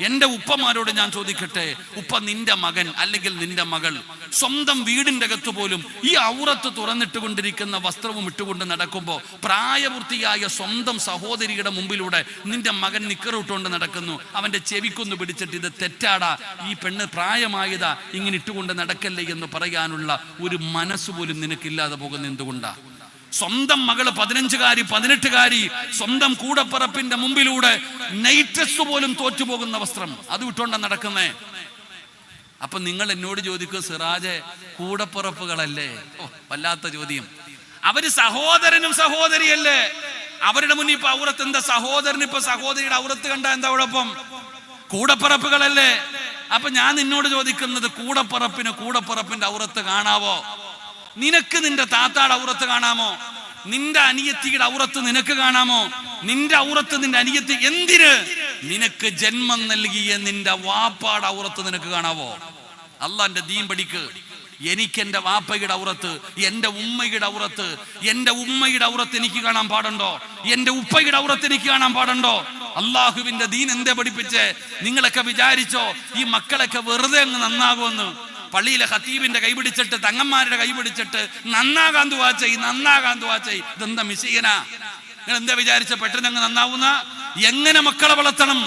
എന്റെ ഉപ്പമാരോട് ഞാൻ ചോദിക്കട്ടെ, ഉപ്പ, നിന്റെ മകൻ അല്ലെങ്കിൽ നിന്റെ മകൾ സ്വന്തം വീടിന്റെ അകത്ത് പോലും ഈ ഔറത്ത് തുറന്നിട്ടുകൊണ്ടിരിക്കുന്ന വസ്ത്രവും ഇട്ടുകൊണ്ട് നടക്കുമ്പോ പ്രായപൂർത്തിയായ സ്വന്തം സഹോദരിയുടെ മുമ്പിലൂടെ നിന്റെ മകൻ നിക്കറിട്ടുകൊണ്ട് നടക്കുന്നു. അവന്റെ ചെവിക്കൊന്ന് പിടിച്ചിട്ട് ഇത് തെറ്റാടാ, ഈ പെണ്ണ് പ്രായമായതാ, ഇങ്ങനെ ഇട്ടുകൊണ്ട് നടക്കല്ലേ എന്ന് പറയാനുള്ള ഒരു മനസ്സുപോലും നിനക്കില്ലാതെ പോകുന്ന എന്തുകൊണ്ടാ? സ്വന്തം മകള് 15-കാരി 18-കാരി സ്വന്തം കൂടപ്പറപ്പിന്റെ മുമ്പിലൂടെ നൈറ്റസ് പോലും തോറ്റുപോകുന്ന വസ്ത്രം അത് വിട്ടോണ്ടാ നടക്കുന്നേ. അപ്പൊ നിങ്ങൾ എന്നോട് ചോദിക്കുക, സിറാജെ, കൂടപ്പുറപ്പുകളല്ലേ? വല്ലാത്ത ചോദ്യം. അവര് സഹോദരനും സഹോദരിയല്ലേ? അവരുടെ മുന്നിൽ ഇപ്പൊ ഔറത്ത് എന്താ? സഹോദരൻ ഇപ്പൊ സഹോദരിയുടെ ഔറത്ത് കണ്ട എന്താ കുഴപ്പം? കൂടപ്പറപ്പുകളല്ലേ? അപ്പൊ ഞാൻ നിന്നോട് ചോദിക്കുന്നത്, കൂടപ്പറപ്പിന്റെ ഔറത്ത് കാണാവോ? നിനക്ക് നിന്റെ താത്താടെ ഔറത്ത് കാണാമോ? നിന്റെ അനിയത്തിയുടെ ഔറത്ത് നിനക്ക് കാണാമോ? നിന്റെ ഔറത്ത് നിന്റെ അനിയത്തി എന്തിന്? നിനക്ക് ജന്മം നൽകിയ നിന്റെ വാപ്പാടെ ഔറത്ത് നിനക്ക് കാണാവോ? അള്ളാന്റെ ദീൻ പഠിക്ക്. എനിക്ക് എന്റെ വാപ്പയുടെ ഔറത്ത്, എന്റെ ഉമ്മയുടെ ഔറത്ത്, എന്റെ ഉമ്മയുടെ ഔറത്ത് എനിക്ക് കാണാൻ പാടുണ്ടോ? എന്റെ ഉപ്പയുടെ ഔറത്ത് എനിക്ക് കാണാൻ പാടുണ്ടോ? അള്ളാഹുവിന്റെ ദീൻ എന്തേ പഠിപ്പിച്ചേ? നിങ്ങളൊക്കെ വിചാരിച്ചോ ഈ മക്കളൊക്കെ വെറുതെ അങ്ങ് നന്നാകുമെന്ന്? പള്ളിയിലെ ഖത്തീബിന്റെ കൈ പിടിച്ചിട്ട് തങ്ങന്മാരുടെ കൈ പിടിച്ചിട്ട് നന്നാകാൻ ദുആ ചെയ്. ഇതെന്താ മിശീനാ? നിങ്ങൾ എന്താ വിചാരിച്ച പെട്ടെന്ന് അങ്ങ് നന്നാവുന്ന? എങ്ങനെ മക്കളെ വളർത്തണം?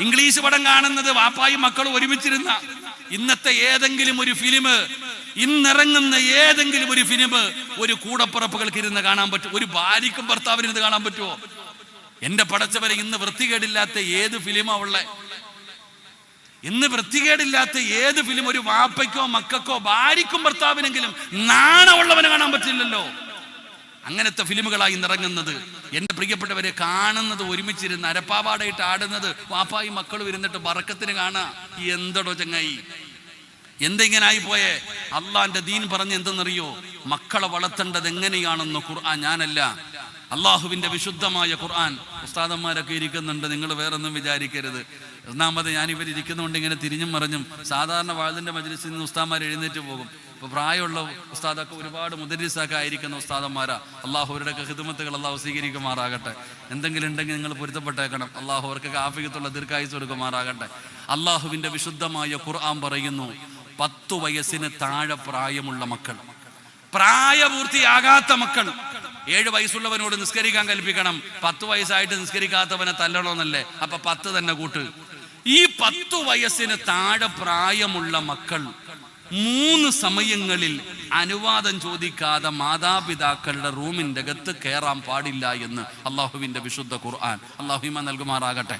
ഇംഗ്ലീഷ് പടം കാണുന്നത് വാപ്പായും മക്കളും ഒരുമിച്ചിരുന്ന ഇന്നത്തെ ഏതെങ്കിലും ഒരു ഫിലിം, ഇന്നിറങ്ങുന്ന ഏതെങ്കിലും ഒരു ഫിലിം ഒരു കൂടപ്പുറപ്പുകൾക്ക് ഇരുന്ന് കാണാൻ പറ്റും? ഒരു ഭാര്യക്കും ഭർത്താവിനിരുന്ന് കാണാൻ പറ്റുമോ? എന്റെ പടച്ചവരെ, ഇന്ന് വൃത്തികേടില്ലാത്ത ഏത് ഫിലിമാ ഉള്ളേ? ഇന്ന് വൃത്തികേടില്ലാത്ത ഏത് ഫിലിം ഒരു വാപ്പയ്ക്കോ മക്കൾക്കോ ഭാര്യക്കും ഭർത്താവിനെങ്കിലും നാണമുള്ളവനെ കാണാൻ പറ്റില്ലല്ലോ. അങ്ങനത്തെ ഫിലിമുകളായി ഇറങ്ങുന്നത്. എന്റെ പ്രിയപ്പെട്ടവരെ, കാണുന്നത് ഒരുമിച്ചിരുന്ന് അരപ്പാവാടായിട്ട് ആടുന്നത് വാപ്പായും മക്കളും ഇരുന്നിട്ട് ബറക്കത്തിന് കാണാ. എന്തടോ ചങ്ങായി, എന്തെങ്ങനായി പോയേ? അള്ളാന്റെ ദീൻ പറഞ്ഞ് എന്തെന്നറിയോ? മക്കളെ വളർത്തേണ്ടത് എങ്ങനെയാണെന്ന് ഖുർആൻ, ഞാനല്ല, അള്ളാഹുവിന്റെ വിശുദ്ധമായ ഖുർആൻ. ഉസ്താദന്മാരൊക്കെ ഇരിക്കുന്നുണ്ട്, നിങ്ങൾ വേറൊന്നും വിചാരിക്കരുത്. ഒന്നാമത് ഞാൻ ഇവരിയ്ക്കുന്നതുകൊണ്ട് ഇങ്ങനെ തിരിഞ്ഞും മറിഞ്ഞും. സാധാരണ വാഴ്ദിന്റെ മജ്ലിസിൽ നിന്ന് ഉസ്താദന്മാർ എഴുന്നേറ്റ് പോകും. ഇപ്പൊ പ്രായമുള്ള ഉസ്താദൊക്കെ ഒരുപാട് മുദരിസൊക്കെ ആയിരിക്കുന്ന ഉസ്താദന്മാരാ. അള്ളാഹു അവരുടെയൊക്കെ ഖിദ്മത്തുകൾ അള്ളാഹു സ്വീകരിക്കുമാറാകട്ടെ. എന്തെങ്കിലും ഉണ്ടെങ്കിൽ നിങ്ങൾ പൊരുത്തപ്പെട്ടേക്കണം. അള്ളാഹു അവർക്കൊക്കെ ആഫിയത്തുള്ള ദീർഘായുസ്സ് കൊടുക്കുമാറാകട്ടെ. അള്ളാഹുവിന്റെ വിശുദ്ധമായ ഖുർആൻ പറയുന്നു, 10 വയസ്സിന് താഴെ പ്രായമുള്ള മക്കൾ, പ്രായപൂർത്തിയാകാത്ത മക്കൾ, 7 വയസ്സുള്ളവനോട് നിസ്കരിക്കാൻ കൽപ്പിക്കണം. 10 വയസ്സായിട്ട് നിസ്കരിക്കാത്തവനെ തല്ലണമെന്നല്ലേ? അപ്പൊ 10 തന്നെ കൂട്ട്. ഈ 10 വയസ്സിന് താഴെ പ്രായമുള്ള മക്കൾ 3 സമയങ്ങളിൽ അനുവാദം ചോദിക്കാതെ മാതാപിതാക്കളുടെ റൂമിന്റെ അകത്ത് കയറാൻ പാടില്ല എന്ന് അള്ളാഹുവിന്റെ വിശുദ്ധ ഖുർആൻ. അള്ളാഹു ഈമാൻ നൽകുമാറാകട്ടെ.